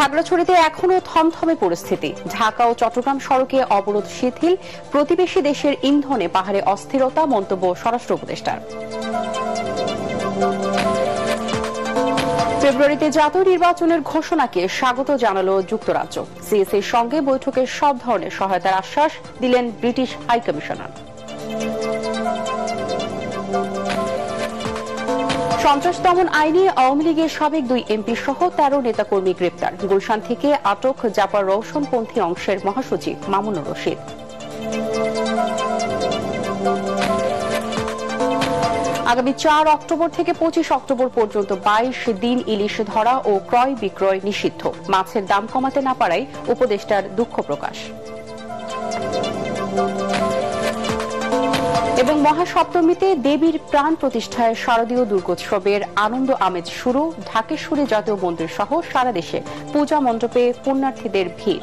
খাগড়াছড়িতে এখনো থমথমে পরিস্থিতি। ঢাকা ও চট্টগ্রাম সড়কে অবরোধ শিথিল। প্রতিবেশী দেশের ইন্ধনে পাহাড়ে অস্থিরতা, মন্তব্য স্বরাষ্ট্র উপদেষ্টার। ফেব্রুয়ারিতে জাতীয় নির্বাচনের ঘোষণাকে স্বাগত জানালো যুক্তরাজ্য। সিএসির সঙ্গে বৈঠকে সব ধরনের সহায়তার আশ্বাস দিলেন ব্রিটিশ হাইকমিশনার। সন্ত্রাস দমন আইনে আওয়ামী লীগের সাবেক 2 এমপি সহ 13 নেতাকর্মী গ্রেপ্তার। গুলশান থেকে আটক জাপার রওশনপন্থী অংশের মহাসচিব মামুনুর রশিদ। আগামী 4 অক্টোবর থেকে 25 অক্টোবর পর্যন্ত 22 দিন ইলিশ ধরা ও ক্রয় বিক্রয় নিষিদ্ধ। মাছের দাম কমাতে না পারায় উপদেষ্টার দুঃখ প্রকাশ। এবং মহাসপ্তমীতে দেবীর প্রাণ প্রতিষ্ঠায় শারদীয় দুর্গোৎসবের আনন্দ আমেজ শুরু। ঢাকেশ্বরী জাতীয় মন্দির সহ সারা দেশে পূজা মণ্ডপে পুণ্যার্থীদের ভিড়।